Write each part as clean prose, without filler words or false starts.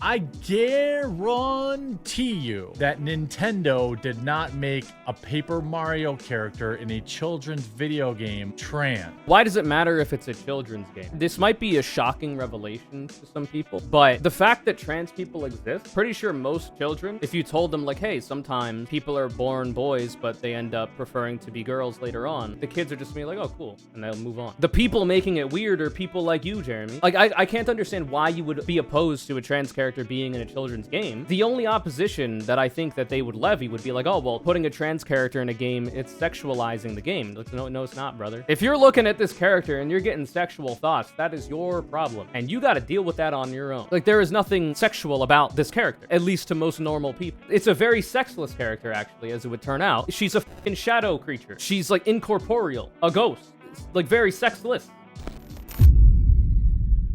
I guarantee you that Nintendo did not make a Paper Mario character in a children's video game trans. Why does it matter if it's a children's game? This might be a shocking revelation to some people, but the fact that trans people exist, pretty sure most children, if you told them like, hey, sometimes people are born boys, but they end up preferring to be girls later on, the kids are just gonna be like, oh, cool, and they'll move on. The people making it weird are people like you, Jeremy. Like, I can't understand why you would be opposed to a trans character being in a children's game. The only opposition that I think that they would levy would be like, oh, well, putting a trans character in a game, it's sexualizing the game. Like, no, it's not, brother. If you're looking at this character and you're getting sexual thoughts, that is your problem. And you got to deal with that on your own. Like, there is nothing sexual about this character, at least to most normal people. It's a very sexless character, actually, as it would turn out. She's a fucking shadow creature. She's, like, incorporeal, a ghost. It's, like, very sexless.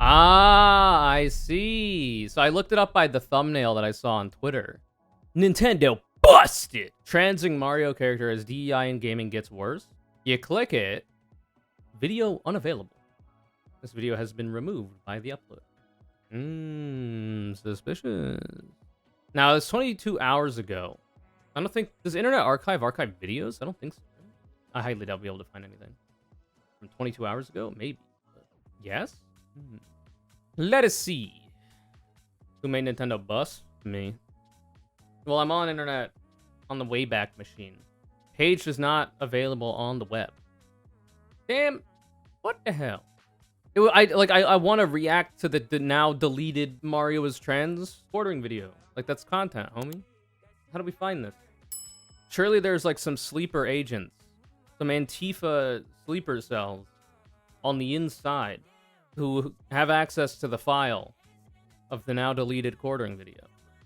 Ah, I see. So I looked it up by the thumbnail that I saw on Twitter. Nintendo busted! Transing Mario character as DEI in gaming gets worse. You click it. Video unavailable. This video has been removed by the upload. Suspicious. Now, it's 22 hours ago. I don't think... Does Internet Archive videos? I don't think so. I highly doubt we'll be able to find anything. From 22 hours ago? Maybe. But yes? Let us see. Who made Nintendo bust? Me. Well, I'm on internet on the Wayback Machine. Page is not available on the web. Damn. What the hell? I want to react to the now deleted Mario is trans quartering video. Like, that's content, homie. How do we find this? Surely there's like some sleeper agents. Some Antifa sleeper cells on the inside who have access to the file of the now deleted quartering video.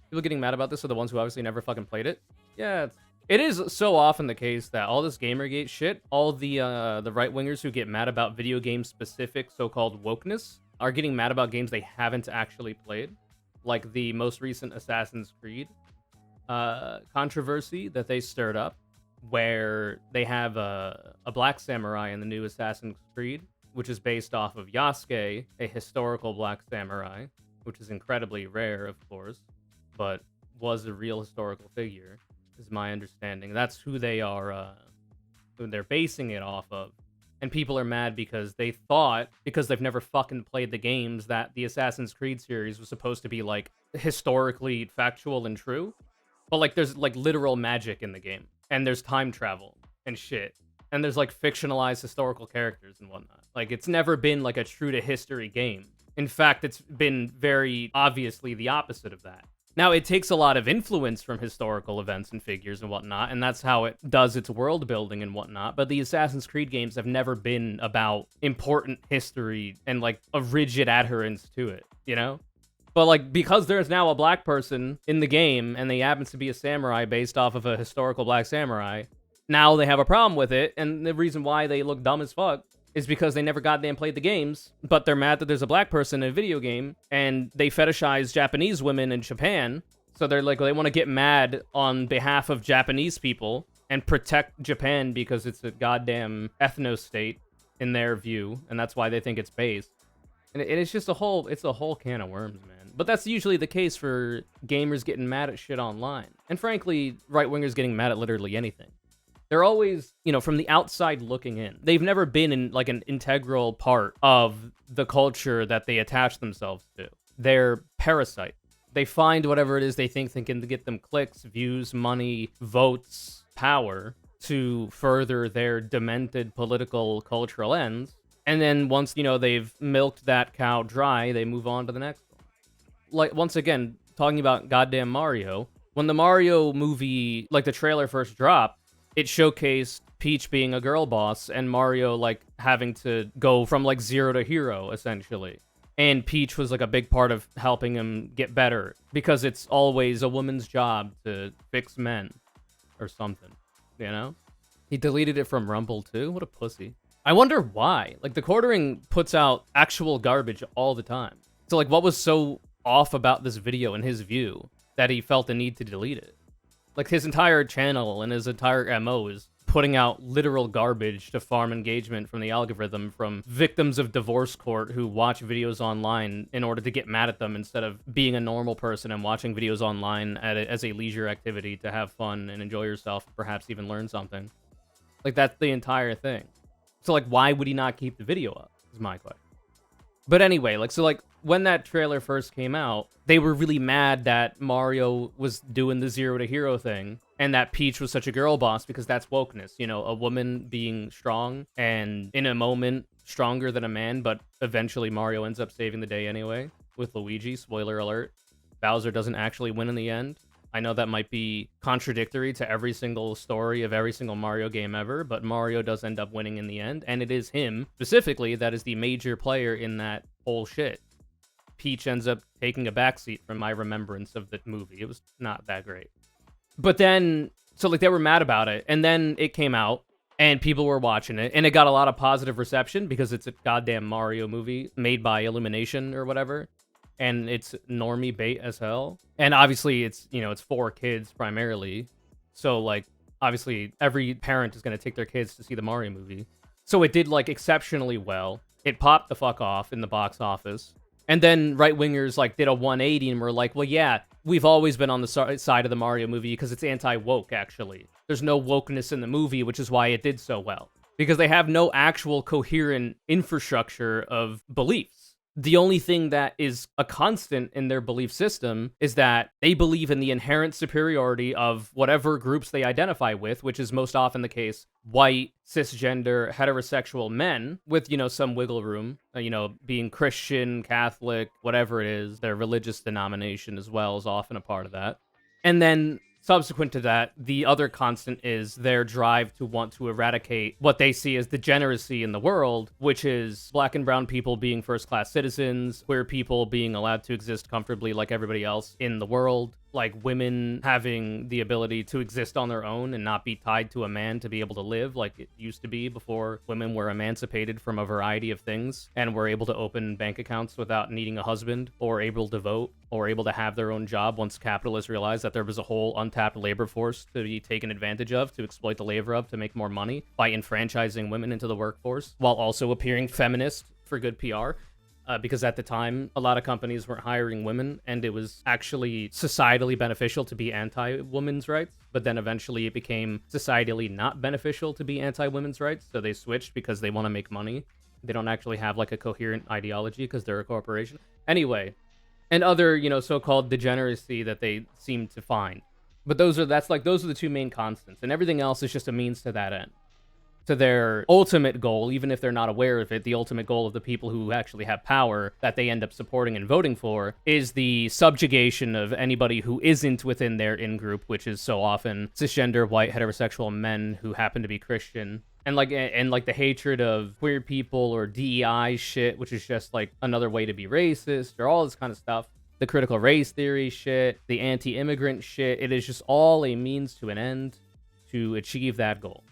People getting mad about this are the ones who obviously never fucking played it. Yeah, it is so often the case that all this Gamergate shit, all the right-wingers who get mad about video game-specific so-called wokeness are getting mad about games they haven't actually played, like the most recent Assassin's Creed controversy that they stirred up, where they have a black samurai in the new Assassin's Creed, which is based off of Yasuke, a historical black samurai, which is incredibly rare, of course, but was a real historical figure, is my understanding. That's who they are, who they're basing it off of. And people are mad because they thought, because they've never fucking played the games, that the Assassin's Creed series was supposed to be, like, historically factual and true. But, like, there's, like, literal magic in the game. And there's time travel and shit. And there's, like, fictionalized historical characters and whatnot. Like, it's never been, like, a true-to-history game. In fact, it's been very obviously the opposite of that. Now, it takes a lot of influence from historical events and figures and whatnot, and that's how it does its world building and whatnot, but the Assassin's Creed games have never been about important history and, like, a rigid adherence to it, you know? But, like, because there's now a black person in the game, and they happen to be a samurai based off of a historical black samurai, now they have a problem with it, and the reason why they look dumb as fuck is because they never goddamn played the games, but they're mad that there's a black person in a video game, and they fetishize Japanese women in Japan, so they're like, they want to get mad on behalf of Japanese people and protect Japan because it's a goddamn ethno-state in their view, and that's why they think it's based. And it's just a whole can of worms, man. But that's usually the case for gamers getting mad at shit online. And frankly, right-wingers getting mad at literally anything. They're always, you know, from the outside looking in. They've never been in, like, an integral part of the culture that they attach themselves to. They're parasite. They find whatever it is they think can get them clicks, views, money, votes, power to further their demented political, cultural ends. And then once, you know, they've milked that cow dry, they move on to the next one. Like, once again, talking about goddamn Mario, when the Mario movie, like, the trailer first dropped, it showcased Peach being a girl boss and Mario, like, having to go from, like, zero to hero, essentially. And Peach was, like, a big part of helping him get better, because it's always a woman's job to fix men, or something, you know? He deleted it from Rumble, too? What a pussy. I wonder why. Like, the quartering puts out actual garbage all the time. So, like, what was so off about this video in his view that he felt the need to delete it? Like, his entire channel and his entire MO is putting out literal garbage to farm engagement from the algorithm from victims of divorce court who watch videos online in order to get mad at them instead of being a normal person and watching videos online as a leisure activity to have fun and enjoy yourself, perhaps even learn something. Like, that's the entire thing. So, like, why would he not keep the video up, is my question. But anyway, like, when that trailer first came out, they were really mad that Mario was doing the zero to hero thing and that Peach was such a girl boss because that's wokeness. You know, a woman being strong and in a moment stronger than a man, but eventually Mario ends up saving the day anyway with Luigi. Spoiler alert. Bowser doesn't actually win in the end. I know that might be contradictory to every single story of every single Mario game ever, but Mario does end up winning in the end, and it is him, specifically, that is the major player in that whole shit. Peach ends up taking a backseat from my remembrance of the movie. It was not that great. But then, so, like, they were mad about it, and then it came out, and people were watching it, and it got a lot of positive reception because it's a goddamn Mario movie made by Illumination or whatever. And it's normie bait as hell. And obviously it's, you know, it's for kids primarily. So, like, obviously every parent is going to take their kids to see the Mario movie. So it did, like, exceptionally well. It popped the fuck off in the box office. And then right-wingers, like, did a 180 and were like, well, yeah, we've always been on the side of the Mario movie because it's anti-woke, actually. There's no wokeness in the movie, which is why it did so well. Because they have no actual coherent infrastructure of beliefs. The only thing that is a constant in their belief system is that they believe in the inherent superiority of whatever groups they identify with, which is most often the case white, cisgender, heterosexual men with, you know, some wiggle room, you know, being Christian, Catholic, whatever it is, their religious denomination as well is often a part of that. And then subsequent to that, the other constant is their drive to want to eradicate what they see as degeneracy in the world, which is black and brown people being first-class citizens, queer people being allowed to exist comfortably like everybody else in the world, like women having the ability to exist on their own and not be tied to a man to be able to live like it used to be before women were emancipated from a variety of things and were able to open bank accounts without needing a husband or able to vote or able to have their own job once capitalists realized that there was a whole untapped labor force to be taken advantage of, to exploit the labor of, to make more money by enfranchising women into the workforce while also appearing feminist for good PR. Because at the time, a lot of companies weren't hiring women, and it was actually societally beneficial to be anti-women's rights. But then eventually it became societally not beneficial to be anti-women's rights, so they switched because they want to make money. They don't actually have, like, a coherent ideology because they're a corporation. Anyway, and other, you know, so-called degeneracy that they seem to find. But those are the two main constants, and everything else is just a means to that end. To their ultimate goal, even if they're not aware of it, the ultimate goal of the people who actually have power that they end up supporting and voting for is the subjugation of anybody who isn't within their in-group, which is so often cisgender, white, heterosexual men who happen to be Christian. And like the hatred of queer people or DEI shit, which is just like another way to be racist or all this kind of stuff. The critical race theory shit, the anti-immigrant shit, it is just all a means to an end to achieve that goal.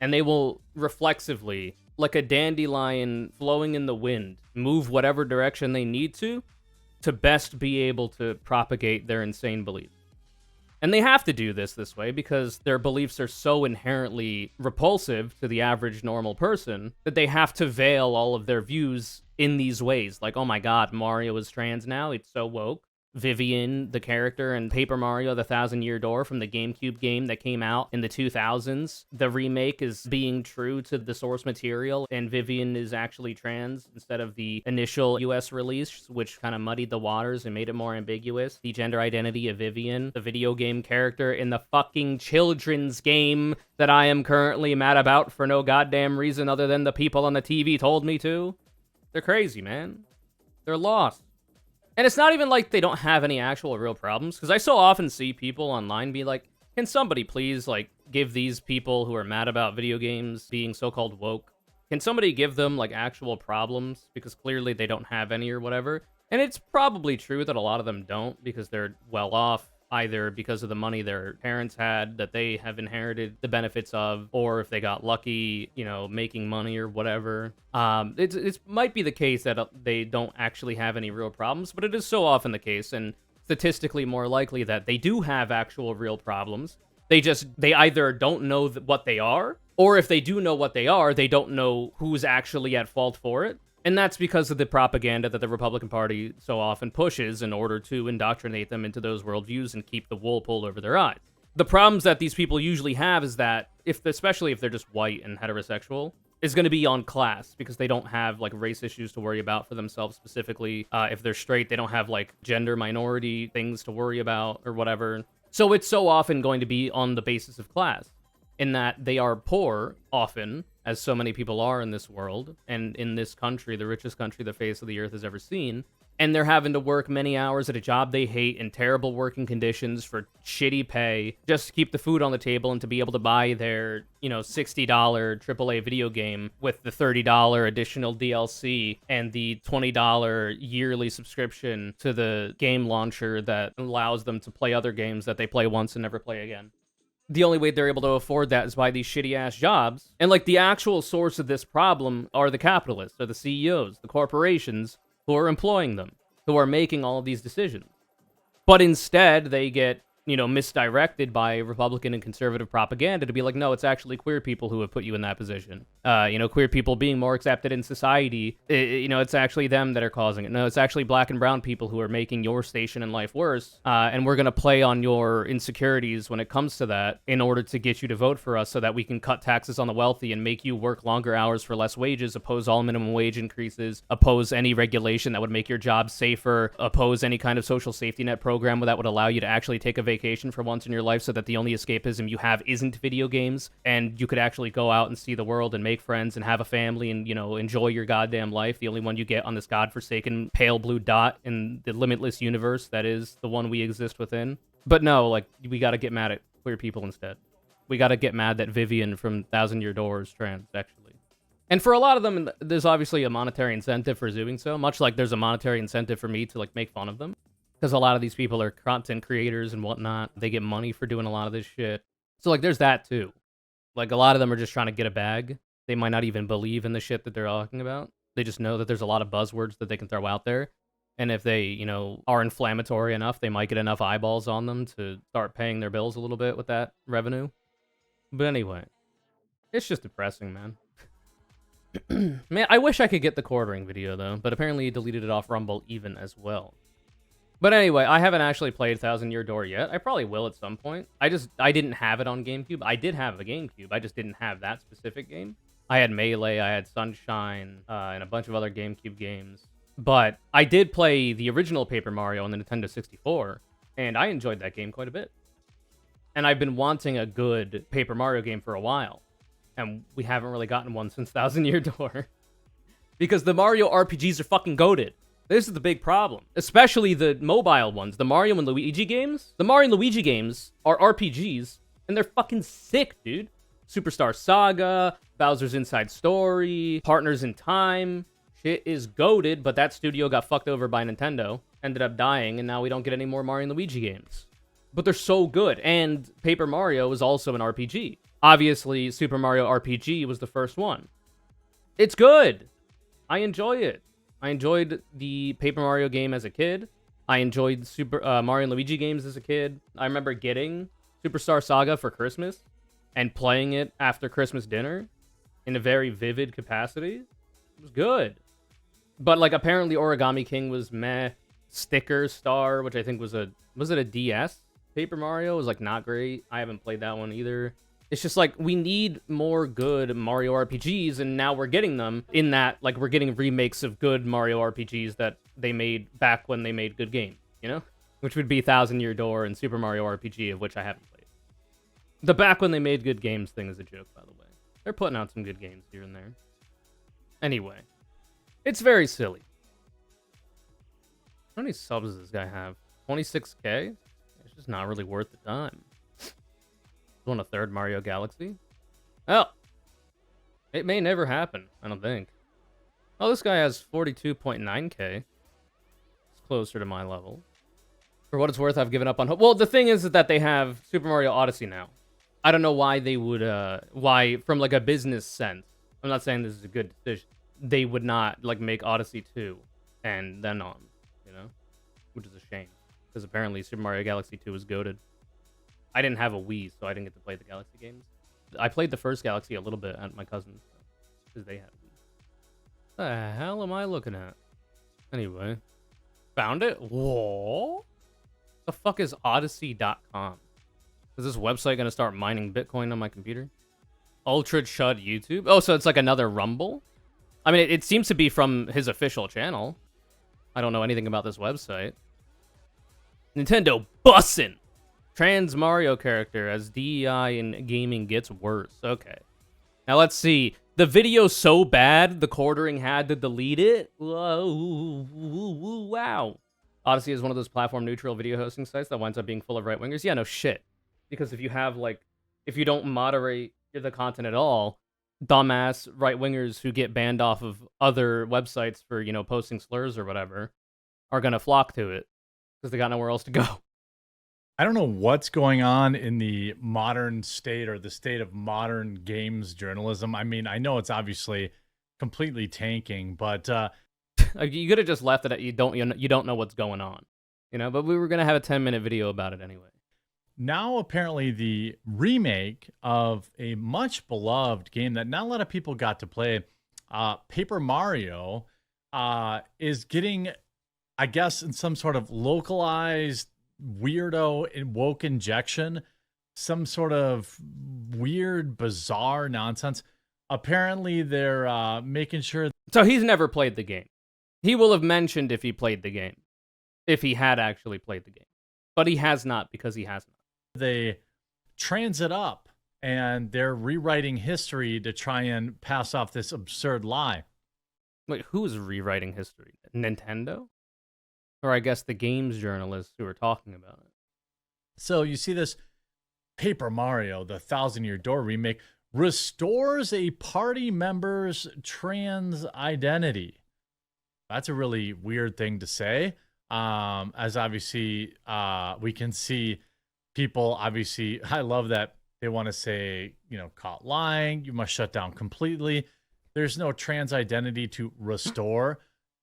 And they will reflexively, like a dandelion flowing in the wind, move whatever direction they need to best be able to propagate their insane beliefs. And they have to do this way because their beliefs are so inherently repulsive to the average normal person that they have to veil all of their views in these ways. Like, oh my god, Mario is trans now, it's so woke. Vivian, the character in Paper Mario, the Thousand-Year Door from the GameCube game that came out in the 2000s. The remake is being true to the source material, and Vivian is actually trans instead of the initial US release, which kind of muddied the waters and made it more ambiguous. The gender identity of Vivian, the video game character in the fucking children's game that I am currently mad about for no goddamn reason other than the people on the TV told me to. They're crazy, man. They're lost. And it's not even like they don't have any actual real problems, because I so often see people online be like, can somebody please, like, give these people who are mad about video games being so-called woke, can somebody give them, like, actual problems? Because clearly they don't have any or whatever. And it's probably true that a lot of them don't, because they're well off, either because of the money their parents had that they have inherited the benefits of, or if they got lucky, you know, making money or whatever. It might be the case that they don't actually have any real problems, but it is so often the case, and statistically more likely that they do have actual real problems, They either don't know what they are, or if they do know what they are, they don't know who's actually at fault for it. And that's because of the propaganda that the Republican Party so often pushes in order to indoctrinate them into those worldviews and keep the wool pulled over their eyes. The problems that these people usually have is that, especially if they're just white and heterosexual, is going to be on class, because they don't have like race issues to worry about for themselves specifically. If they're straight, they don't have like gender minority things to worry about or whatever. So it's so often going to be on the basis of class, in that they are poor often, as so many people are in this world, and in this country, the richest country the face of the earth has ever seen, and they're having to work many hours at a job they hate in terrible working conditions for shitty pay just to keep the food on the table and to be able to buy their, $60 AAA video game with the $30 additional DLC and the $20 yearly subscription to the game launcher that allows them to play other games that they play once and never play again. The only way they're able to afford that is by these shitty-ass jobs. And, the actual source of this problem are the capitalists, or the CEOs, the corporations, who are employing them, who are making all of these decisions. But instead, they get, misdirected by Republican and conservative propaganda to be like, no, it's actually queer people who have put you in that position. Queer people being more accepted in society, it's actually them that are causing it. No, it's actually black and brown people who are making your station in life worse, and we're going to play on your insecurities when it comes to that in order to get you to vote for us so that we can cut taxes on the wealthy and make you work longer hours for less wages, oppose all minimum wage increases, oppose any regulation that would make your job safer, oppose any kind of social safety net program that would allow you to actually take a vacation for once in your life so that the only escapism you have isn't video games and you could actually go out and see the world and make friends and have a family and, enjoy your goddamn life. The only one you get on this godforsaken pale blue dot in the limitless universe that is the one we exist within. But no, we gotta get mad at queer people instead. We gotta get mad that Vivian from Thousand Year Door is trans, actually. And for a lot of them, there's obviously a monetary incentive for doing so, much like there's a monetary incentive for me to, make fun of them. Because a lot of these people are content creators and whatnot. They get money for doing a lot of this shit. So, there's that, too. A lot of them are just trying to get a bag. They might not even believe in the shit that they're talking about. They just know that there's a lot of buzzwords that they can throw out there. And if they, are inflammatory enough, they might get enough eyeballs on them to start paying their bills a little bit with that revenue. But anyway, it's just depressing, man. Man, I wish I could get the quartering video, though. But apparently he deleted it off Rumble even as well. But anyway, I haven't actually played Thousand Year Door yet. I probably will at some point. I didn't have it on GameCube. I did have a GameCube. I just didn't have that specific game. I had Melee, I had Sunshine, and a bunch of other GameCube games. But I did play the original Paper Mario on the Nintendo 64, and I enjoyed that game quite a bit. And I've been wanting a good Paper Mario game for a while. And we haven't really gotten one since Thousand Year Door. Because the Mario RPGs are fucking goated. This is the big problem. Especially the mobile ones, the Mario and Luigi games. The Mario and Luigi games are RPGs, and they're fucking sick, dude. Superstar Saga, Bowser's Inside Story, Partners in Time. Shit is goated, but that studio got fucked over by Nintendo. Ended up dying, and now we don't get any more Mario and Luigi games. But they're so good, and Paper Mario is also an RPG. Obviously, Super Mario RPG was the first one. It's good. I enjoy it. I enjoyed the Paper Mario game as a kid. I enjoyed Super Mario and Luigi games as a kid. I remember getting Superstar Saga for Christmas and playing it after Christmas dinner in a very vivid capacity. It was good. But, apparently Origami King was meh. Sticker Star, which I think was it a DS? Paper Mario was, not great. I haven't played that one either. It's just we need more good Mario RPGs, and now we're getting them in that, we're getting remakes of good Mario RPGs that they made back when they made good games, Which would be Thousand Year Door and Super Mario RPG, of which I haven't played. The back when they made good games thing is a joke, by the way. They're putting out some good games here and there. Anyway, it's very silly. How many subs does this guy have? 26k? It's just not really worth the time. Want a third Mario Galaxy? Oh, it may never happen, I don't think. Oh, this guy has 42.9k. It's closer to my level. For what it's worth, I've given up on hope. Well, the thing is that they have Super Mario Odyssey now. I don't know why they would, why, from a business sense, I'm not saying this is a good decision, they would not, make Odyssey 2 and then on, Which is a shame. Because apparently Super Mario Galaxy 2 is goated. I didn't have a Wii, so I didn't get to play the Galaxy games. I played the first Galaxy a little bit at my cousin's because they had Wii. The hell am I looking at? Anyway, found it. Whoa! The fuck is Odyssey.com? Is this website gonna start mining Bitcoin on my computer? Ultra Chud YouTube. Oh, so it's like another Rumble. I mean, it seems to be from his official channel. I don't know anything about this website. Nintendo bussin'! Trans Mario character as DEI in gaming gets worse. Okay. Now let's see. The video's so bad, the quartering had to delete it? Whoa, wow. Odyssey is one of those platform-neutral video hosting sites that winds up being full of right-wingers. Yeah, no shit. Because if you have, like, if you don't moderate the content at all, dumbass right-wingers who get banned off of other websites for, you know, posting slurs or whatever are gonna flock to it because they got nowhere else to go. I don't know what's going on in the modern state or the state of modern games journalism. I mean, I know it's obviously completely tanking, but you could have just left it at you don't know what's going on, you know. But we were gonna have a 10-minute video about it anyway. Now apparently the remake of a much beloved game that not a lot of people got to play, Paper Mario, is getting, I guess, in some sort of localized weirdo and woke injection, some sort of weird, bizarre nonsense. Apparently, they're making sure. So he's never played the game. He will have mentioned if he played the game, if he had actually played the game, but he has not because he has not. They trans it up, and they're rewriting history to try and pass off this absurd lie. Wait, who's rewriting history? Nintendo? Or I guess the games journalists who are talking about it. So you see this Paper Mario, the 1,000-Year Door remake, restores a party member's trans identity. That's a really weird thing to say. As obviously we can see people, obviously, I love that they want to say, you know, caught lying, you must shut down completely. There's no trans identity to restore.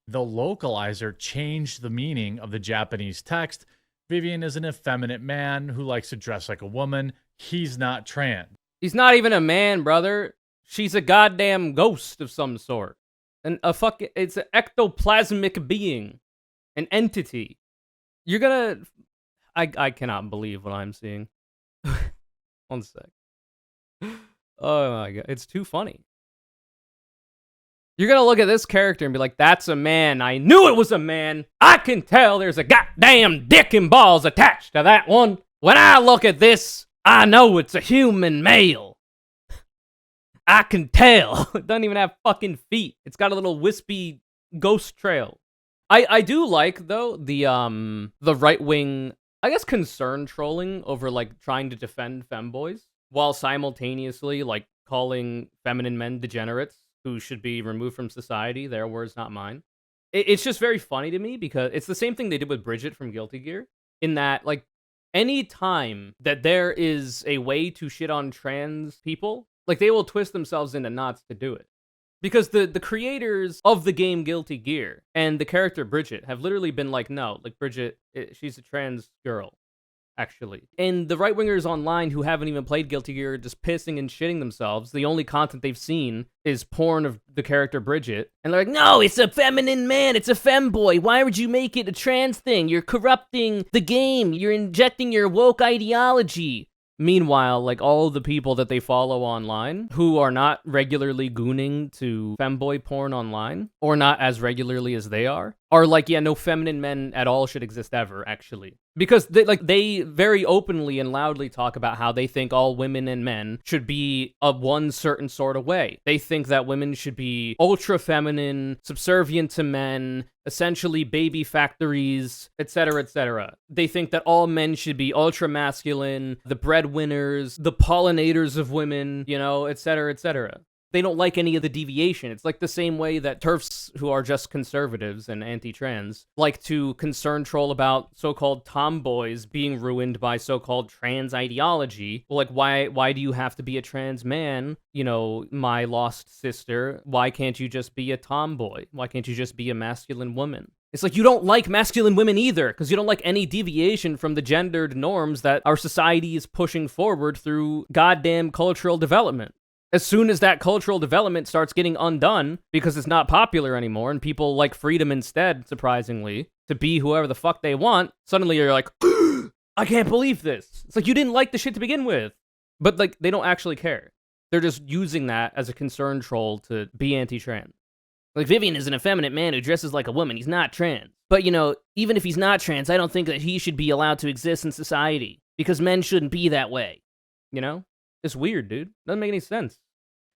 The localizer changed the meaning of the Japanese text. Vivian is an effeminate man who likes to dress like a woman. He's not trans. He's not even a man, brother. She's a goddamn ghost of some sort. It's an ectoplasmic being. An entity. You're gonna... I cannot believe what I'm seeing. One sec. Oh my god. It's too funny. You're gonna look at this character and be like, that's a man. I knew it was a man. I can tell there's a goddamn dick and balls attached to that one. When I look at this, I know it's a human male. I can tell. It doesn't even have fucking feet. It's got a little wispy ghost trail. I do like, though, the right-wing, I guess, concern trolling over, like, trying to defend femboys while simultaneously, like, calling feminine men degenerates who should be removed from society. Their words, not mine. It's just very funny to me because it's the same thing they did with Bridget from Guilty Gear, in that, like, any time that there is a way to shit on trans people, like, they will twist themselves into knots to do it. Because the creators of the game Guilty Gear and the character Bridget have literally been like, no, like, Bridget, she's a trans girl, actually. And the right-wingers online who haven't even played Guilty Gear are just pissing and shitting themselves. The only content they've seen is porn of the character Bridget. And they're like, no, it's a feminine man, it's a femboy. Why would you make it a trans thing? You're corrupting the game. You're injecting your woke ideology. Meanwhile, like, all the people that they follow online who are not regularly gooning to femboy porn online, or not as regularly as they are like, yeah, no feminine men at all should exist ever, actually. Because they very openly and loudly talk about how they think all women and men should be of one certain sort of way. They think that women should be ultra feminine, subservient to men, essentially baby factories, etc., etc. They think that all men should be ultra masculine, the breadwinners, the pollinators of women, you know, etc., etc. They don't like any of the deviation. It's like the same way that TERFs who are just conservatives and anti-trans like to concern troll about so-called tomboys being ruined by so-called trans ideology. Well, like, why do you have to be a trans man? You know, my lost sister. Why can't you just be a tomboy? Why can't you just be a masculine woman? It's like you don't like masculine women either, because you don't like any deviation from the gendered norms that our society is pushing forward through goddamn cultural development. As soon as that cultural development starts getting undone because it's not popular anymore and people like freedom instead, surprisingly, to be whoever the fuck they want, suddenly you're like, I can't believe this. It's like you didn't like the shit to begin with. But like they don't actually care. They're just using that as a concern troll to be anti-trans. Like, Vivian is an effeminate man who dresses like a woman. He's not trans. But, even if he's not trans, I don't think that he should be allowed to exist in society. Because men shouldn't be that way. It's weird, dude. Doesn't make any sense.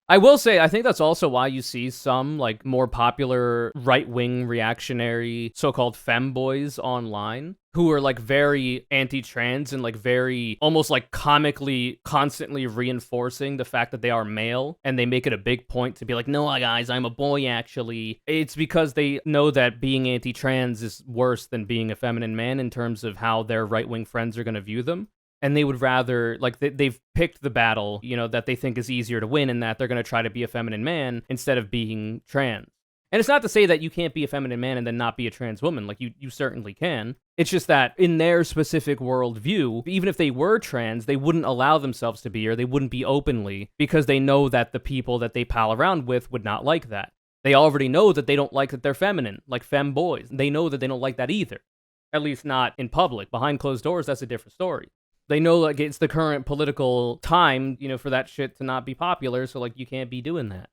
I will say, I think that's also why you see some, like, more popular right-wing reactionary so-called femboys online who are, like, very anti-trans and, like, very almost, like, comically constantly reinforcing the fact that they are male, and they make it a big point to be like, no, guys, I'm a boy, actually. It's because they know that being anti-trans is worse than being a feminine man in terms of how their right-wing friends are going to view them. And they would rather, like, they've picked the battle, that they think is easier to win, and that they're going to try to be a feminine man instead of being trans. And it's not to say that you can't be a feminine man and then not be a trans woman. Like, you certainly can. It's just that in their specific worldview, even if they were trans, they wouldn't allow themselves to be, or they wouldn't be openly, because they know that the people that they pal around with would not like that. They already know that they don't like that they're feminine, like femboys. They know that they don't like that either. At least not in public. Behind closed doors, that's a different story. They know, like, it's the current political time, for that shit to not be popular, so, like, you can't be doing that.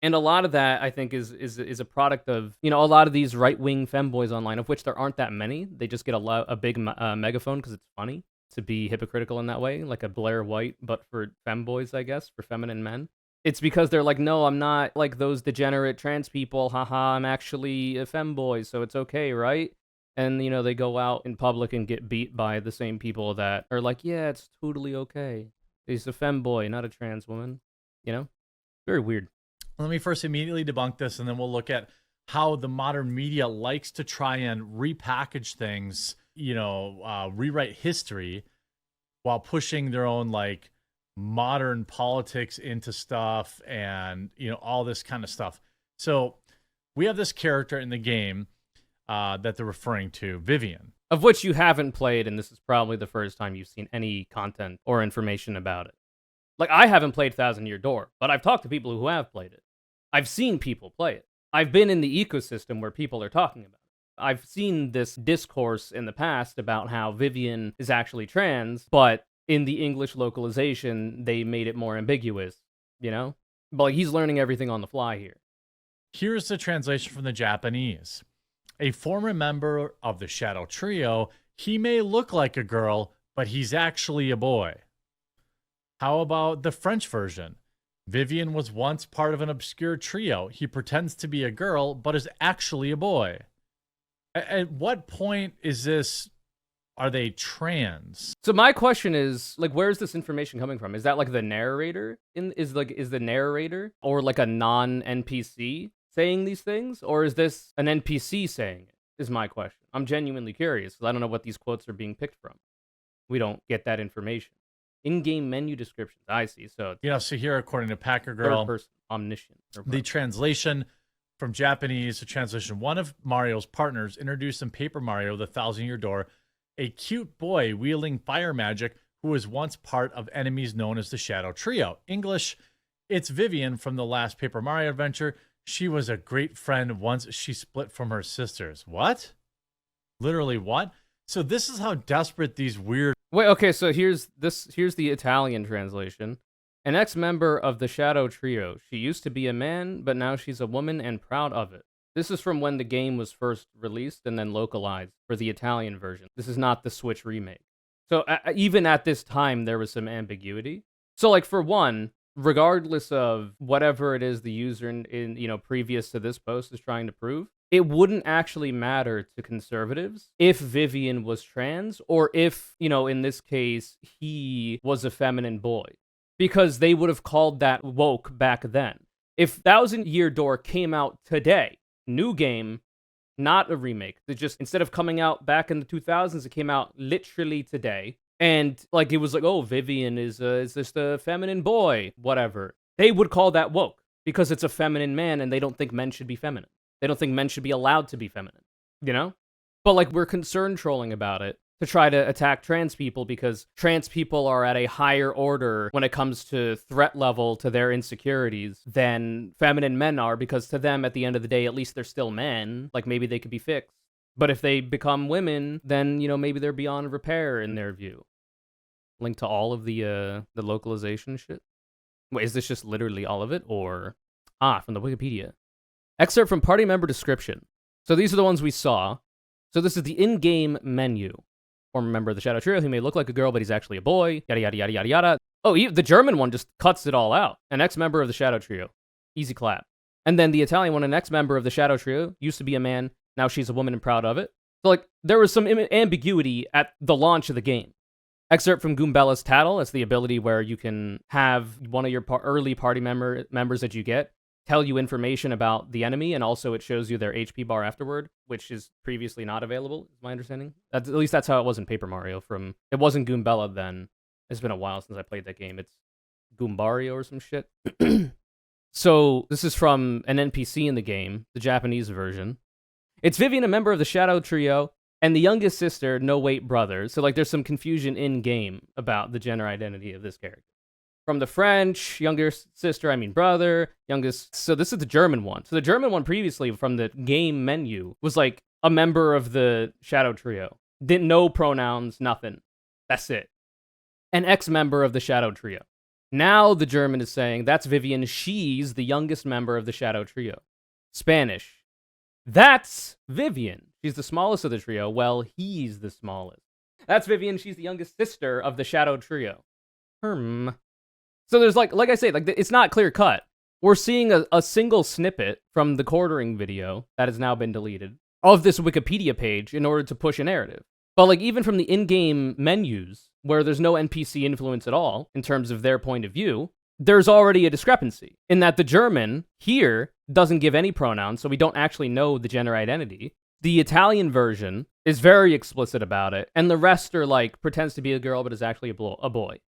And a lot of that, I think, is a product of, a lot of these right-wing femboys online, of which there aren't that many. They just get a big megaphone because it's funny to be hypocritical in that way, like a Blair White, but for femboys, I guess, for feminine men. It's because they're like, no, I'm not like those degenerate trans people, haha, I'm actually a femboy, so it's okay, right? And, they go out in public and get beat by the same people that are like, yeah, it's totally okay. He's a femboy, not a trans woman. Very weird. Let me first immediately debunk this, and then we'll look at how the modern media likes to try and repackage things, rewrite history while pushing their own, like, modern politics into stuff and, all this kind of stuff. So we have this character in the game that they're referring to, Vivian. Of which you haven't played, and this is probably the first time you've seen any content or information about it. Like, I haven't played Thousand Year Door, but I've talked to people who have played it. I've seen people play it. I've been in the ecosystem where people are talking about it. I've seen this discourse in the past about how Vivian is actually trans, but in the English localization, they made it more ambiguous, But, like, he's learning everything on the fly here. Here's the translation from the Japanese. A former member of the Shadow Trio, he may look like a girl, but he's actually a boy. How about the French version? Vivian was once part of an obscure trio. He pretends to be a girl, but is actually a boy. At what point is this? Are they trans? So my question is, like, where's this information coming from? Is that like the narrator? Is the narrator or like a non-NPC saying these things, or is this an NPC saying it? Is my question. I'm genuinely curious because I don't know what these quotes are being picked from. We don't get that information. In-game menu descriptions. I see. So so here, according to Packer Girl, third person omniscient. The translation from Japanese, the translation: one of Mario's partners introduced in Paper Mario: The Thousand Year Door a cute boy wielding fire magic who was once part of enemies known as the Shadow Trio. English: it's Vivian from the last Paper Mario adventure. She was a great friend once she split from her sisters. What? Literally what? So this is how desperate these weird... Wait, okay, so here's the Italian translation. An ex-member of the Shadow Trio. She used to be a man, but now she's a woman and proud of it. This is from when the game was first released and then localized for the Italian version. This is not the Switch remake. So even at this time, there was some ambiguity. So, like, for one, regardless of whatever it is the user in previous to this post is trying to prove, it wouldn't actually matter to conservatives if Vivian was trans or if, in this case, he was a feminine boy, because they would have called that woke back then. If Thousand Year Door came out today, new game, not a remake, they just, instead of coming out back in the 2000s, it came out literally today. And, like, it was like, oh, Vivian is just a feminine boy, whatever. They would call that woke because it's a feminine man and they don't think men should be feminine. They don't think men should be allowed to be feminine. you know? But, like, we're concern trolling about it to try to attack trans people because trans people are at a higher order when it comes to threat level to their insecurities than feminine men are, because to them, at the end of the day, at least they're still men. Like, maybe they could be fixed. But if they become women, then, maybe they're beyond repair in their view. Link to all of the localization shit. Wait, is this just literally all of it? Or, from the Wikipedia. Excerpt from party member description. So these are the ones we saw. So this is the in-game menu. Former member of the Shadow Trio who may look like a girl, but he's actually a boy. Yada, yada, yada, yada, yada. Oh, the German one just cuts it all out. An ex-member of the Shadow Trio. Easy clap. And then the Italian one, an ex-member of the Shadow Trio, used to be a man, now she's a woman and proud of it. So, like, there was some ambiguity at the launch of the game. Excerpt from Goombella's Tattle. That's the ability where you can have one of your early party members that you get tell you information about the enemy, and also it shows you their HP bar afterward, which is previously not available, is my understanding. At least that's how it was in Paper Mario. It wasn't Goombella then. It's been a while since I played that game. It's Goombario or some shit. So this is from an NPC in the game, the Japanese version. It's Vivian, a member of the Shadow Trio, and the youngest sister, no wait brother. So, like, there's some confusion in game about the gender identity of this character. From the French, younger sister, brother, youngest. So this is the German one. So the German one previously from the game menu was like a member of the Shadow Trio. Didn't know pronouns, nothing. That's it. An ex-member of the Shadow Trio. Now the German is saying, that's Vivian, she's the youngest member of the Shadow Trio. Spanish. That's Vivian. She's the smallest of the trio. Well, he's the smallest. That's Vivian, she's the youngest sister of the Shadow Trio. So there's like I say, like, it's not clear cut. We're seeing a single snippet from the quartering video that has now been deleted of this Wikipedia page in order to push a narrative. But, like, even from the in-game menus, where there's no NPC influence at all in terms of their point of view, there's already a discrepancy in that the German here doesn't give any pronouns, so we don't actually know the gender identity. The Italian version is very explicit about it, and the rest are like pretends to be a girl but is actually a boy.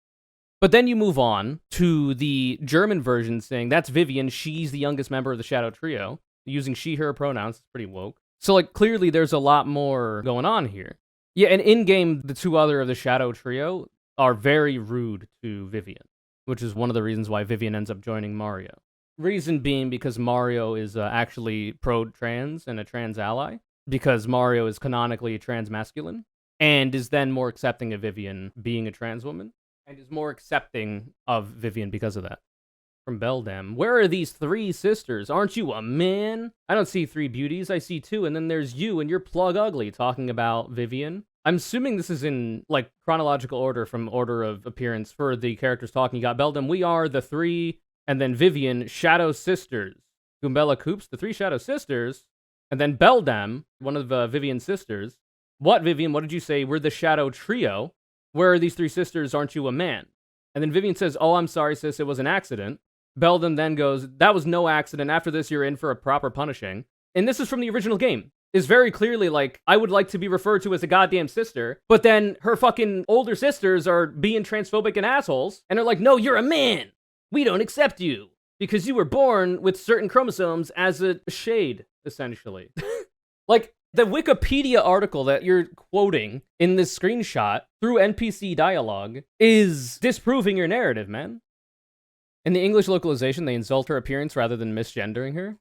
But then you move on to the German version saying, that's Vivian, she's the youngest member of the Shadow Trio, using she, her pronouns. It's pretty woke. So, like, clearly there's a lot more going on here. Yeah, and in-game, the two other of the Shadow Trio are very rude to Vivian, which is one of the reasons why Vivian ends up joining Mario. Reason being because Mario is actually pro-trans and a trans ally, because Mario is canonically trans-masculine, and is then more accepting of Vivian being a trans woman, and is more accepting of Vivian because of that. From Beldam, where are these three sisters? Aren't you a man? I don't see three beauties, I see two, and then there's you, and you're plug ugly, talking about Vivian. I'm assuming this is in, like, chronological order from order of appearance for the characters talking. You got Beldam, we are the three, and then Vivian, Shadow Sisters. Goombella Coops, the three Shadow Sisters, and then Beldam, one of Vivian's sisters. What, Vivian, what did you say? We're the Shadow Trio. Where are these three sisters? Aren't you a man? And then Vivian says, oh, I'm sorry, sis, it was an accident. Beldam then goes, that was no accident. After this, you're in for a proper punishing. And this is from the original game. Is very clearly like, I would like to be referred to as a goddamn sister, but then her fucking older sisters are being transphobic and assholes, and they're like, no, you're a man. We don't accept you, because you were born with certain chromosomes as a shade, essentially. Like, the Wikipedia article that you're quoting in this screenshot through NPC dialogue is disproving your narrative, man. In the English localization, they insult her appearance rather than misgendering her.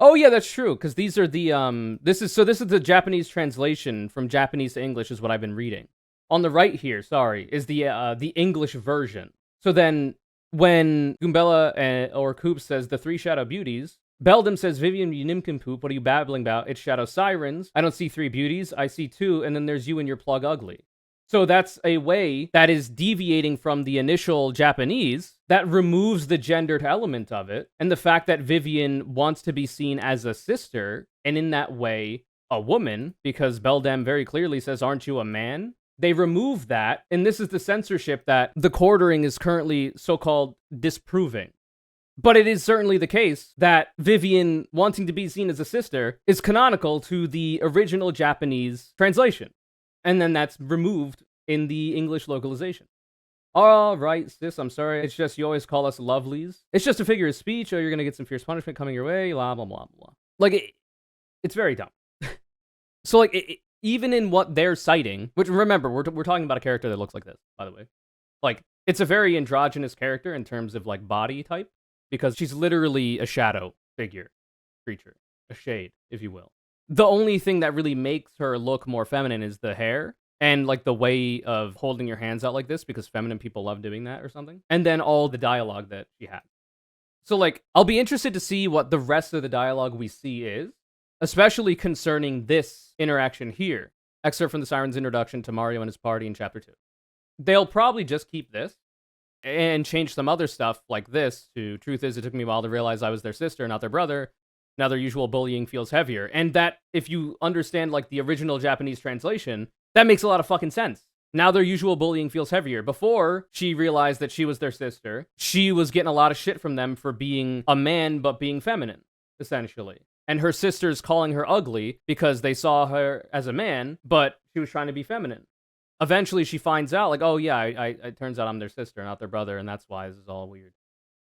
Oh yeah, that's true, because these are the, this is the Japanese translation from Japanese to English is what I've been reading. On the right here, sorry, is the English version. So then, when Goombella or Coop says the three Shadow Beauties, Beldam says, Vivian, you nincompoop, what are you babbling about? It's Shadow Sirens. I don't see three beauties, I see two, and then there's you and your plug ugly. So that's a way that is deviating from the initial Japanese that removes the gendered element of it, and the fact that Vivian wants to be seen as a sister, and in that way, a woman, because Beldam very clearly says, aren't you a man? They remove that, and this is the censorship that the quartering is currently so-called disproving. But it is certainly the case that Vivian wanting to be seen as a sister is canonical to the original Japanese translation. And then that's removed in the English localization. All right, sis, I'm sorry. It's just you always call us lovelies. It's just a figure of speech, or you're going to get some fierce punishment coming your way, blah, blah, blah, blah. Like, it's very dumb. So, like, even in what they're citing, which, remember, we're talking about a character that looks like this, by the way. Like, it's a very androgynous character in terms of, like, body type, because she's literally a shadow figure, creature, a shade, if you will. The only thing that really makes her look more feminine is the hair, and, like, the way of holding your hands out like this, because feminine people love doing that or something. And then all the dialogue that she had. So, like, I'll be interested to see what the rest of the dialogue we see is, especially concerning this interaction here. Excerpt from the Siren's introduction to Mario and his party in Chapter 2. They'll probably just keep this and change some other stuff like this to, truth is, it took me a while to realize I was their sister, not their brother. Now their usual bullying feels heavier. And that, if you understand, like, the original Japanese translation, that makes a lot of fucking sense. Now their usual bullying feels heavier. Before she realized that she was their sister, she was getting a lot of shit from them for being a man but being feminine, essentially. And her sisters calling her ugly because they saw her as a man, but she was trying to be feminine. Eventually she finds out, like, oh yeah, it turns out I'm their sister, not their brother, and that's why this is all weird.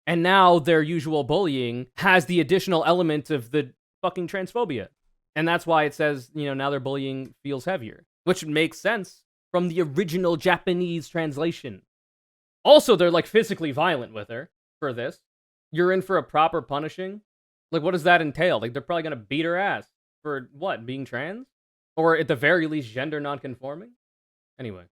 And now their usual bullying has the additional element of the fucking transphobia. And that's why it says, you know, now their bullying feels heavier. Which makes sense from the original Japanese translation. Also, they're, like, physically violent with her for this. You're in for a proper punishing. Like, what does that entail? Like, they're probably gonna beat her ass for what? Being trans? Or at the very least, gender nonconforming? Anyway.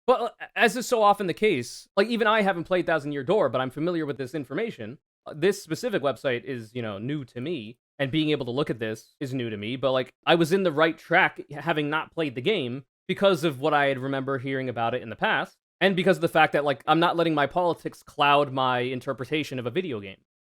But as is so often the case, like, even I haven't played Thousand Year Door, but I'm familiar with this information. This specific website is, you know, new to me, and being able to look at this is new to me, but, like, I was in the right track having not played the game because of what I had remember hearing about it in the past, and because of the fact that, like, I'm not letting my politics cloud my interpretation of a video game.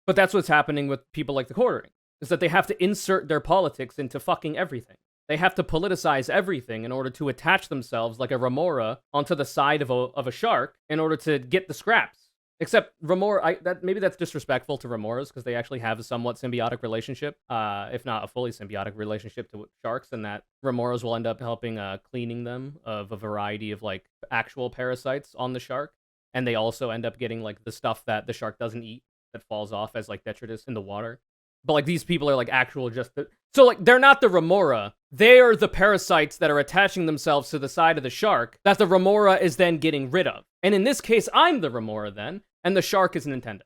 But that's what's happening with people like the Quartering, is that they have to insert their politics into fucking everything. They have to politicize everything in order to attach themselves like a remora onto the side of a shark in order to get the scraps. Except remora, maybe that's disrespectful to remoras because they actually have a somewhat symbiotic relationship, if not a fully symbiotic relationship to sharks, and that remoras will end up helping cleaning them of a variety of, like, actual parasites on the shark, and they also end up getting, like, the stuff that the shark doesn't eat that falls off as, like, detritus in the water. But, like, these people are, like, actual so, like, they're not the remora. They are the parasites that are attaching themselves to the side of the shark that the remora is then getting rid of. And in this case, I'm the remora then, and the shark is Nintendo.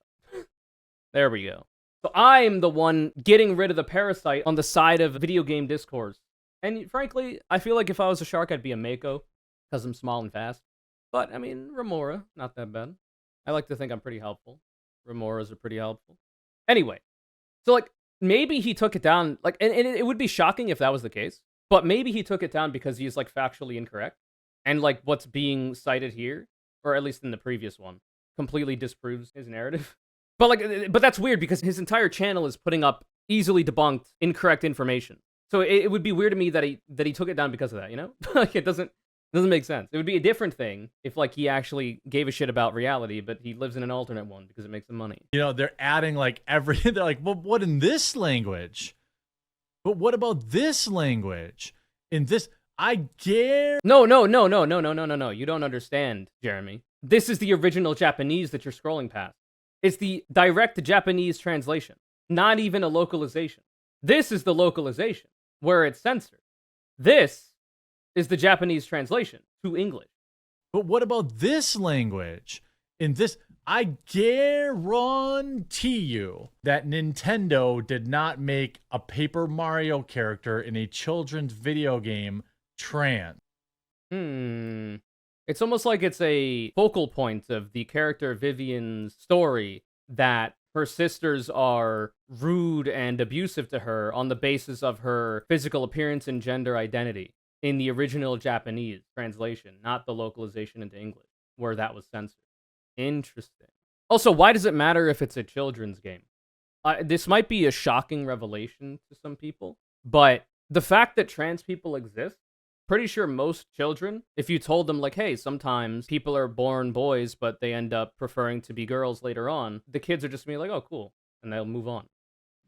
There we go. So I'm the one getting rid of the parasite on the side of video game discourse. And frankly, I feel like if I was a shark, I'd be a mako, because I'm small and fast. But, I mean, remora, not that bad. I like to think I'm pretty helpful. Remoras are pretty helpful. Anyway. So, like, maybe he took it down, like, and it would be shocking if that was the case, but maybe he took it down because he's, like, factually incorrect, and, like, what's being cited here, or at least in the previous one, completely disproves his narrative. But, like, but that's weird because his entire channel is putting up easily debunked, incorrect information. So it would be weird to me that he took it down because of that, you know? Like, it doesn't make sense. It would be a different thing if, like, he actually gave a shit about reality, but he lives in an alternate one because it makes him money. You know, they're adding, like, they're like, well, what in this language? But what about this language? In this, I dare. No. You don't understand, Jeremy. This is the original Japanese that you're scrolling past. It's the direct Japanese translation, not even a localization. This is the localization, where it's censored. This is the Japanese translation to English. But what about this language? In this, I guarantee you that Nintendo did not make a Paper Mario character in a children's video game trans. It's almost like it's a focal point of the character Vivian's story that her sisters are rude and abusive to her on the basis of her physical appearance and gender identity in the original Japanese translation, not the localization into English, where that was censored. Interesting. Also, why does it matter if it's a children's game? This might be a shocking revelation to some people, but the fact that trans people exist, pretty sure most children, if you told them, like, hey, sometimes people are born boys, but they end up preferring to be girls later on, the kids are just gonna be like, oh, cool, and they'll move on.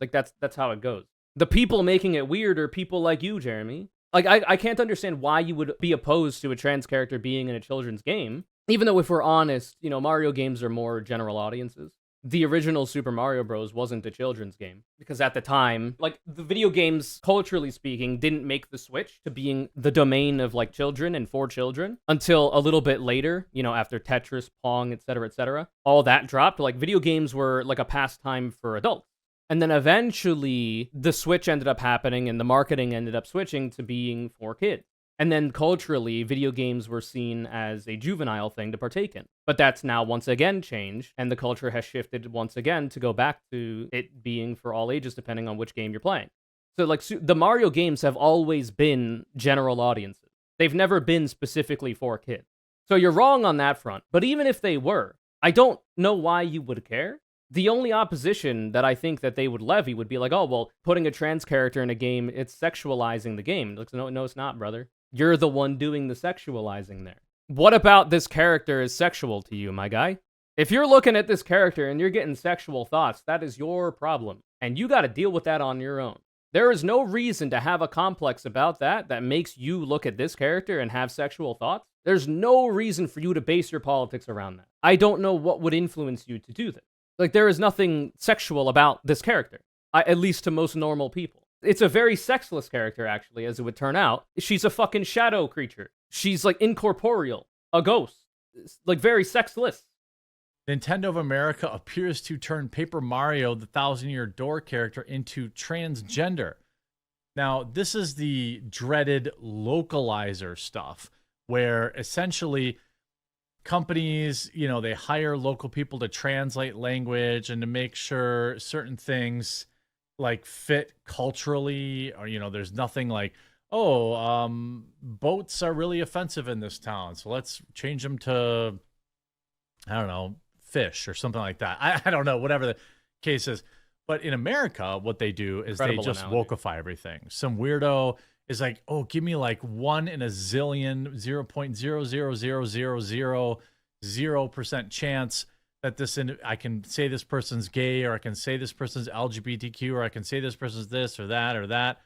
Like, that's how it goes. The people making it weird are people like you, Jeremy. Like, I can't understand why you would be opposed to a trans character being in a children's game, even though if we're honest, you know, Mario games are more general audiences. the original Super Mario Bros. Wasn't a children's game. Because at the time, like, the video games, culturally speaking, didn't make the switch to being the domain of, like, children and for children until a little bit later, you know, after Tetris, Pong, etc., etc. All that dropped. Like, video games were, like, a pastime for adults. And then eventually, the switch ended up happening and the marketing ended up switching to being for kids. And then culturally, video games were seen as a juvenile thing to partake in. But that's now once again changed, and the culture has shifted once again to go back to it being for all ages, depending on which game you're playing. So, like, the Mario games have always been general audiences. They've never been specifically for kids. So you're wrong on that front. But even if they were, I don't know why you would care. The only opposition that I think that they would levy would be like, oh, well, putting a trans character in a game, it's sexualizing the game. Like, no, it's not, brother. You're the one doing the sexualizing there. What about this character is sexual to you, my guy? If you're looking at this character and you're getting sexual thoughts, that is your problem. And you got to deal with that on your own. There is no reason to have a complex about that makes you look at this character and have sexual thoughts. There's no reason for you to base your politics around that. I don't know what would influence you to do this. Like, there is nothing sexual about this character, at least to most normal people. It's a very sexless character, actually, as it would turn out. She's a fucking shadow creature. She's, like, incorporeal. A ghost. Like, very sexless. Nintendo of America appears to turn Paper Mario, the Thousand-Year Door character, into transgender. Now, this is the dreaded localizer stuff, where essentially companies, you know, they hire local people to translate language and to make sure certain things like fit culturally, or, you know, there's nothing like, boats are really offensive in this town, so let's change them to, I don't know, fish or something like that. I don't know, whatever the case is. But in America, what they do is Incredible they just analogy. wokeify everything. Some weirdo is like, oh, give me like 1 in a zillion, 0.0000000% chance that I can say this person's gay, or I can say this person's LGBTQ, or I can say this person's this or that,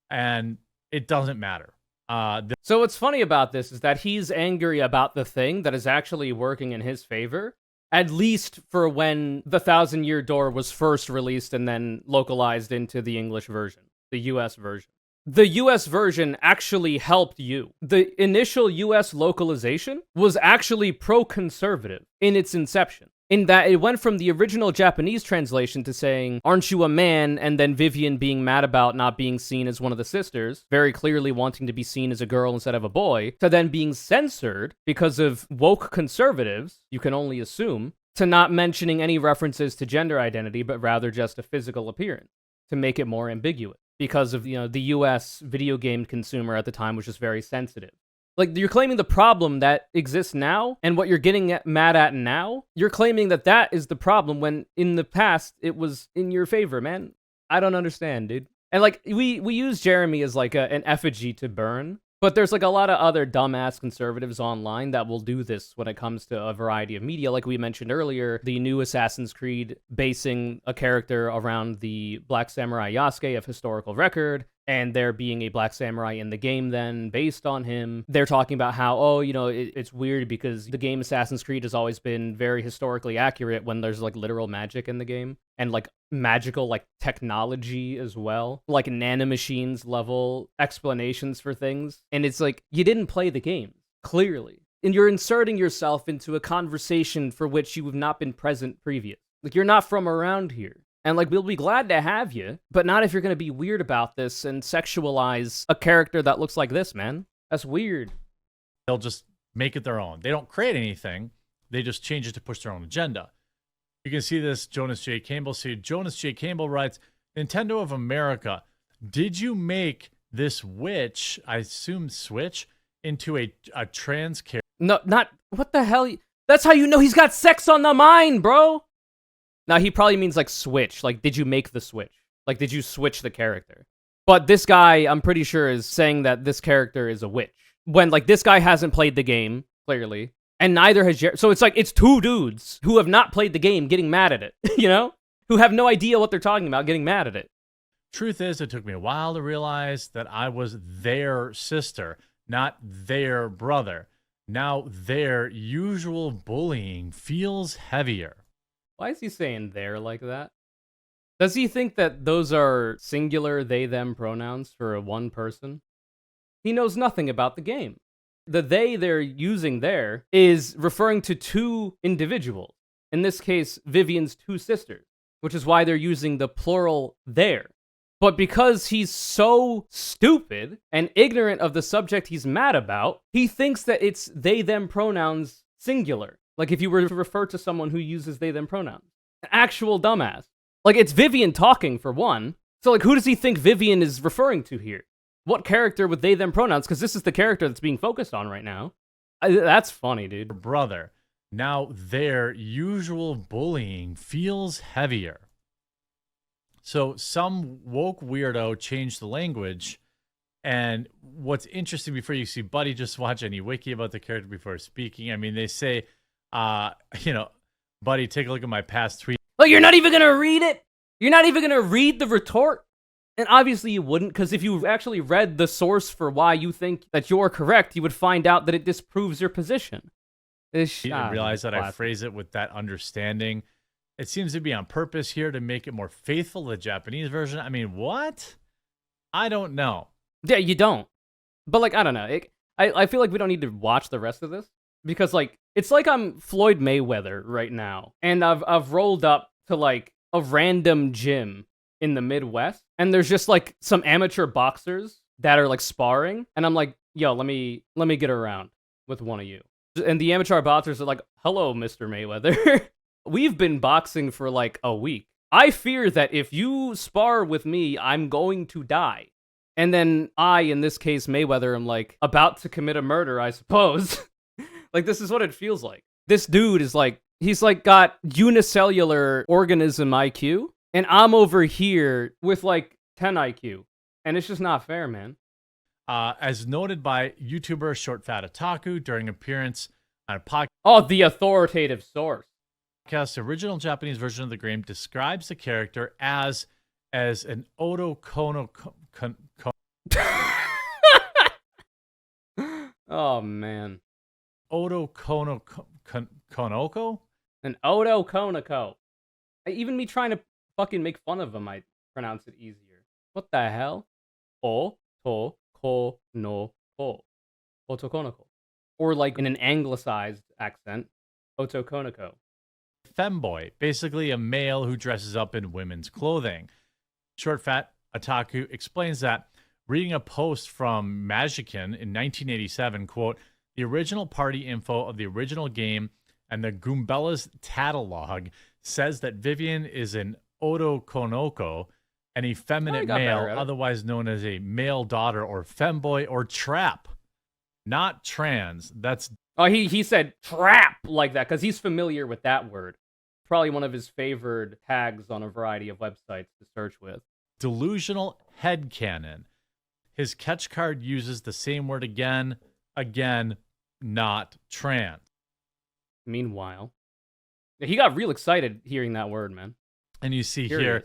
and it doesn't matter. So what's funny about this is that he's angry about the thing that is actually working in his favor, at least for when the Thousand-Year Door was first released and then localized into the English version, the US version. The US version actually helped you. The initial US localization was actually pro-conservative in its inception, in that it went from the original Japanese translation to saying, aren't you a man? And then Vivian being mad about not being seen as one of the sisters, very clearly wanting to be seen as a girl instead of a boy, to then being censored because of woke conservatives, you can only assume, to not mentioning any references to gender identity, but rather just a physical appearance, to make it more ambiguous. Because of, you know, the US video game consumer at the time was just very sensitive. Like, you're claiming the problem that exists now, and what you're getting mad at now, you're claiming that is the problem when in the past it was in your favor, man. I don't understand, dude. And, like, we use Jeremy as, like, an effigy to burn, but there's, like, a lot of other dumbass conservatives online that will do this when it comes to a variety of media. Like we mentioned earlier, the new Assassin's Creed basing a character around the Black Samurai Yasuke of historical record, and there being a Black Samurai in the game then based on him. They're talking about how, it's weird because the game Assassin's Creed has always been very historically accurate when there's, like, literal magic in the game. And, like, magical, like, technology as well. Like, nanomachines level explanations for things. And it's like, you didn't play the game, clearly. And you're inserting yourself into a conversation for which you have not been present previous. Like, you're not from around here. And, like, we'll be glad to have you, but not if you're going to be weird about this and sexualize a character that looks like this, man. That's weird. They'll just make it their own. They don't create anything. They just change it to push their own agenda. You can see this, Jonas J. Campbell. So Jonas J. Campbell writes, Nintendo of America, did you make this witch, I assume switch, into a trans character? No, not, what the hell? That's how you know he's got sex on the mind, bro. Now, he probably means, like, switch. Like, did you make the switch? Like, did you switch the character? But this guy, I'm pretty sure, is saying that this character is a witch. When, like, this guy hasn't played the game, clearly. And neither has Jeremy. So it's like, it's two dudes who have not played the game getting mad at it, you know? Who have no idea what they're talking about getting mad at it. Truth is, it took me a while to realize that I was their sister, not their brother. Now their usual bullying feels heavier. Why is he saying there like that? Does he think that those are singular they them pronouns for a one person? He knows nothing about the game. The they they're using there is referring to two individuals. In this case, Vivian's two sisters, which is why they're using the plural there. But because he's so stupid and ignorant of the subject he's mad about, he thinks that it's they them pronouns singular. Like if you were to refer to someone who uses they them pronouns. An actual dumbass. Like it's Vivian talking for one. So like who does he think Vivian is referring to here? What character with they them pronouns? Because this is the character that's being focused on right now. That's funny, dude. Brother. Now their usual bullying feels heavier. So some woke weirdo changed the language. And what's interesting, before you see Buddy, just watch any wiki about the character before speaking. I mean, they say, Buddy, take a look at my past tweet. Like, you're not even going to read it? You're not even going to read the retort? And obviously you wouldn't, because if you actually read the source for why you think that you're correct, you would find out that it disproves your position. I didn't realize that I phrase it with that understanding. It seems to be on purpose here to make it more faithful to the Japanese version. I mean, what? I don't know. Yeah, you don't. But, like, I don't know. I feel like we don't need to watch the rest of this. Because, like, it's like I'm Floyd Mayweather right now. And I've rolled up to, like, a random gym in the Midwest. And there's just, like, some amateur boxers that are, like, sparring. And I'm like, yo, let me get around with one of you. And the amateur boxers are like, hello, Mr. Mayweather. We've been boxing for like a week. I fear that if you spar with me, I'm going to die. And then I, in this case, Mayweather, am like about to commit a murder, I suppose. Like, this is what it feels like. This dude is like, he's like got unicellular organism IQ. And I'm over here with like 10 IQ. And it's just not fair, man. As noted by YouTuber Short Fat Otaku during appearance on a podcast. Oh, the authoritative source. The original Japanese version of the game describes the character as an Oto Kono. Oh, man. Oto Kono Konoko? An Oto Konoko. Even me trying to fucking make fun of him, I pronounce it easier. What the hell? Oto Konoko. Otokonoko. Or like in an anglicized accent, Otokonoko. Femboy, basically a male who dresses up in women's clothing. Short Fat Otaku explains that, reading a post from Magican in 1987, quote, the original party info of the original game and the Goombella's catalog says that Vivian is an Otokonoko, an effeminate male, otherwise known as a male daughter or femboy or trap. Not trans. That's... Oh, he said trap like that because he's familiar with that word. Probably one of his favored tags on a variety of websites to search with. Delusional headcanon. His catch card uses the same word again, not trans. Meanwhile, he got real excited hearing that word, man. And you see here,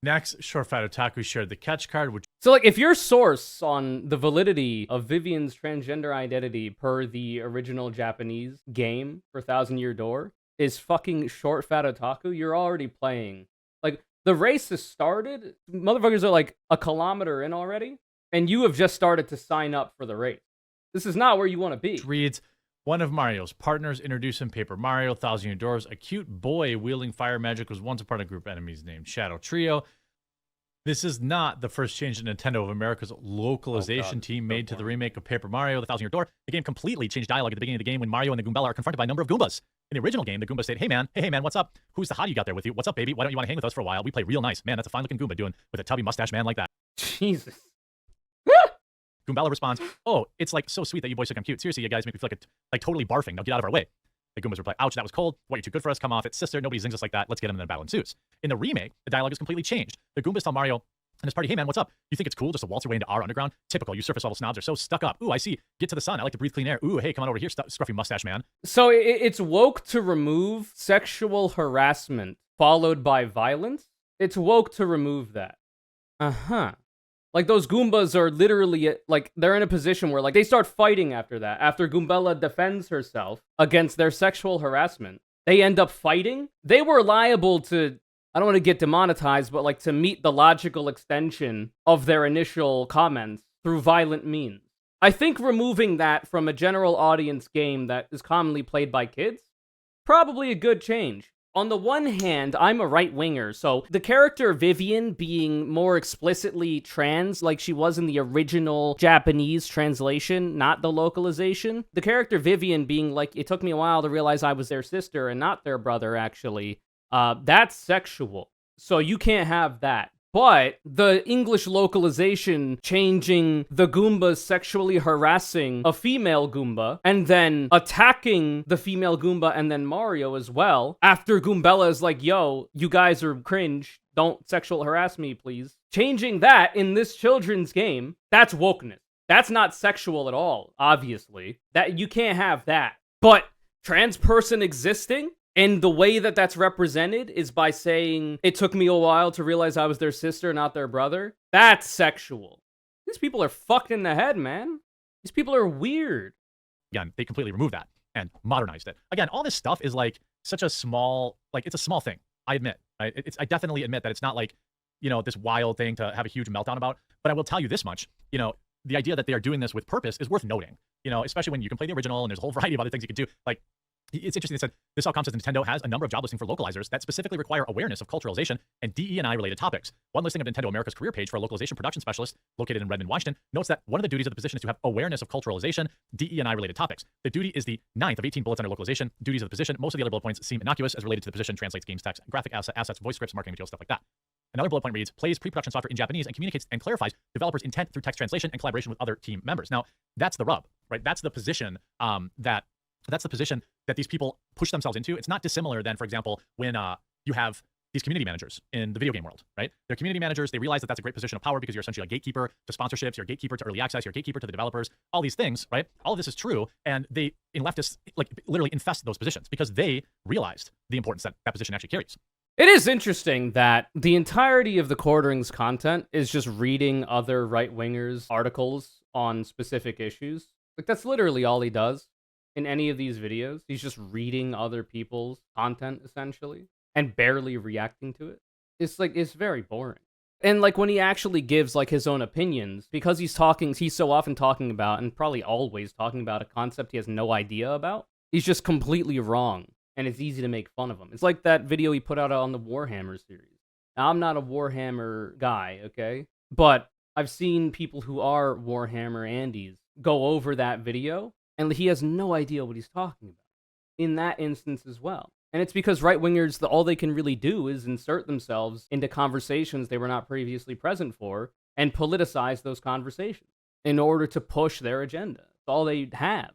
next, Short Fat Otaku shared the catch card, which... So, like, if your source on the validity of Vivian's transgender identity per the original Japanese game for Thousand Year Door is fucking Short Fat Otaku, you're already playing. Like, the race has started. Motherfuckers are, like, a kilometer in already, and you have just started to sign up for the race. This is not where you want to be. Reads, one of Mario's partners introduced in Paper Mario, Thousand Year Doors, a cute boy wielding fire magic was once a part of a group of enemies named Shadow Trio. This is not the first change that Nintendo of America's localization team made to the remake of Paper Mario, The Thousand Year Door. The game completely changed dialogue at the beginning of the game when Mario and the Goombella are confronted by a number of Goombas. In the original game, the Goomba said, hey man, what's up? Who's the hottie you got there with you? What's up, baby? Why don't you want to hang with us for a while? We play real nice. Man, that's a fine-looking Goomba doing with a tubby mustache man like that. Jesus. Goombella responds, oh, it's like so sweet that you boys think I'm cute. Seriously, you guys make me feel like totally barfing. Now get out of our way. The Goombas reply, ouch, that was cold. What, you're too good for us? Come off it. Sister, nobody zings us like that. Let's get him, and then battle ensues. In the remake, the dialogue is completely changed. The Goombas tell Mario and his party, hey man, what's up? You think it's cool just to waltz your way into our underground? Typical, you surface level snobs are so stuck up. Ooh, I see. Get to the sun. I like to breathe clean air. Ooh, hey, come on over here, scruffy mustache man. So it's woke to remove sexual harassment followed by violence? It's woke to remove that. Uh-huh. Like, those Goombas are literally, like, they're in a position where, like, they start fighting after that. After Goombella defends herself against their sexual harassment. they end up fighting, they were liable to, I don't want to get demonetized, but like to meet the logical extension of their initial comments through violent means. I think removing that from a general audience game that is commonly played by kids, probably a good change. On the one hand, I'm a right-winger, so the character Vivian being more explicitly trans, like she was in the original Japanese translation, not the localization, the character Vivian being like, it took me a while to realize I was their sister and not their brother, actually, that's sexual. So you can't have that. But the English localization changing the Goombas sexually harassing a female Goomba and then attacking the female Goomba and then Mario as well, after Goombella is like, yo, you guys are cringe, don't sexual harass me, please. Changing that in this children's game, that's wokeness. That's not sexual at all, obviously. That you can't have that. But trans person existing? And the way that that's represented is by saying, it took me a while to realize I was their sister, not their brother. That's sexual. These people are fucked in the head, man. These people are weird. Again, they completely removed that and modernized it. Again, all this stuff is like such a small, like it's a small thing. I admit, right? I definitely admit that it's not like, you know, this wild thing to have a huge meltdown about. But I will tell you this much, you know, the idea that they are doing this with purpose is worth noting, you know, especially when you can play the original and there's a whole variety of other things you can do. Like, it's interesting. They said this outcome says Nintendo has a number of job listings for localizers that specifically require awareness of culturalization and DE&I related topics. One listing of Nintendo America's career page for a localization production specialist located in Redmond, Washington, notes that one of the duties of the position is to have awareness of culturalization, DE&I related topics. The duty is the 9th of 18 bullets under localization. Duties of the position. Most of the other bullet points seem innocuous as related to the position, translates games text, graphic assets, voice scripts, marketing materials, stuff like that. Another bullet point reads, plays pre-production software in Japanese and communicates and clarifies developers' intent through text translation and collaboration with other team members. Now, that's the rub, right? That's the position that's the position that these people push themselves into. It's not dissimilar than, for example, when you have these community managers in the video game world, right? They're community managers. They realize that that's a great position of power because you're essentially a gatekeeper to sponsorships, you're a gatekeeper to early access, you're a gatekeeper to the developers, all these things, right? All of this is true. And they, in leftists, like literally infest those positions because they realized the importance that that position actually carries. It is interesting that the entirety of the Quartering's content is just reading other right-wingers' articles on specific issues. Like, that's literally all he does in any of these videos. He's just reading other people's content, essentially, and barely reacting to it. It's like, it's very boring. And like when he actually gives like his own opinions, because he's so often talking about, and probably always talking about, a concept he has no idea about, he's just completely wrong. And it's easy to make fun of him. It's like that video he put out on the Warhammer series. Now, I'm not a Warhammer guy, okay? But I've seen people who are Warhammer Andes go over that video, and he has no idea what he's talking about in that instance as well. And it's because right-wingers, all they can really do is insert themselves into conversations they were not previously present for and politicize those conversations in order to push their agenda. That's all they have.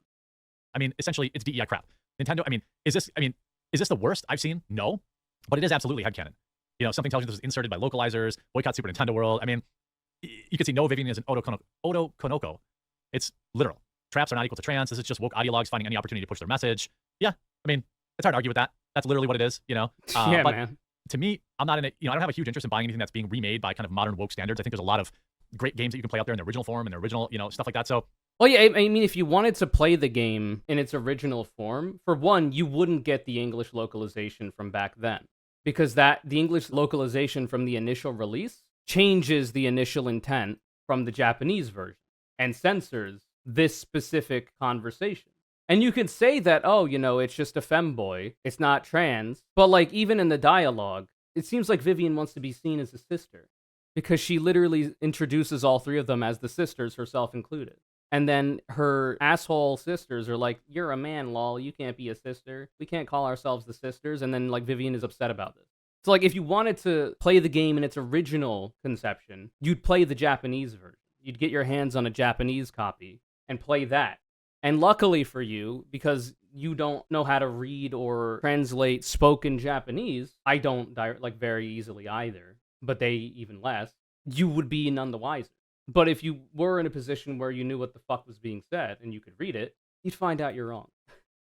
I mean, essentially, it's DEI crap. Nintendo, is this the worst I've seen? No, but it is absolutely headcanon. You know, something tells you this was inserted by localizers, boycott Super Nintendo World. I mean, you can see no Vivian is an Oto Konoko. It's literal. Traps are not equal to trans. This is just woke ideologues finding any opportunity to push their message. Yeah, I mean, it's hard to argue with that. That's literally what it is, you know? Yeah, but man. To me, I'm not in it. You know, I don't have a huge interest in buying anything that's being remade by kind of modern woke standards. I think there's a lot of great games that you can play out there in their original form and their original, you know, stuff like that. So, well, yeah, I mean, if you wanted to play the game in its original form, for one, you wouldn't get the English localization from back then. Because the English localization from the initial release changes the initial intent from the Japanese version and censors this specific conversation. And you could say that, oh, you know, it's just a femboy, it's not trans, but like even in the dialogue, it seems like Vivian wants to be seen as a sister because she literally introduces all three of them as the sisters, herself included. And then her asshole sisters are like, you're a man, lol, you can't be a sister. We can't call ourselves the sisters. And then like Vivian is upset about this. So like if you wanted to play the game in its original conception, you'd play the Japanese version. You'd get your hands on a Japanese copy and play that. And luckily for you, because you don't know how to read or translate spoken Japanese, I don't very easily either, but they even less, you would be none the wiser. But if you were in a position where you knew what the fuck was being said and you could read it, you'd find out you're wrong.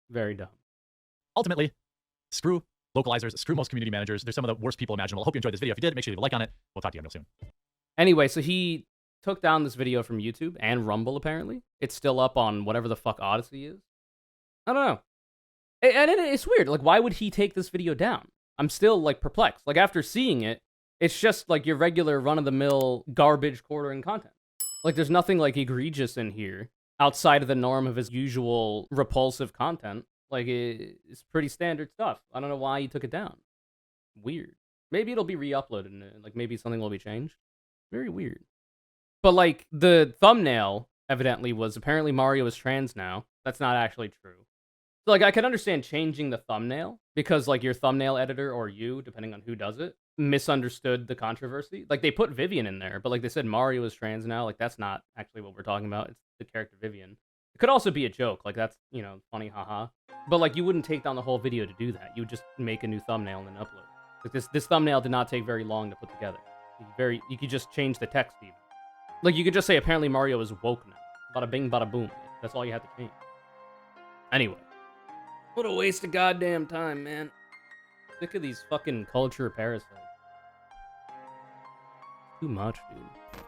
Very dumb. Ultimately, screw localizers, screw most community managers. They're some of the worst people imaginable. I hope you enjoyed this video. If you did, make sure you leave a like on it. We'll talk to you real soon. Anyway, so he took down this video from YouTube and Rumble, apparently. It's still up on whatever the fuck Odyssey is. I don't know. And it's weird. Like, why would he take this video down? I'm still, like, perplexed. Like, after seeing it, it's just, like, your regular run-of-the-mill garbage quartering content. Like, there's nothing, like, egregious in here outside of the norm of his usual repulsive content. Like, it's pretty standard stuff. I don't know why he took it down. Weird. Maybe it'll be re-uploaded and, like, maybe something will be changed. Very weird. But, like, the thumbnail, evidently, was apparently Mario is trans now. That's not actually true. So, like, I can understand changing the thumbnail because, like, your thumbnail editor or you, depending on who does it, misunderstood the controversy. Like, they put Vivian in there, but, like, they said Mario is trans now. Like, that's not actually what we're talking about. It's the character Vivian. It could also be a joke. Like, that's, you know, funny, haha. But, like, you wouldn't take down the whole video to do that. You would just make a new thumbnail and then upload it. Like, this thumbnail did not take very long to put together. You could just change the text even. Like, you could just say, apparently Mario is woke now. Bada bing, bada boom. That's all you have to change. Anyway. What a waste of goddamn time, man. Sick of these fucking culture parasites. Too much, dude.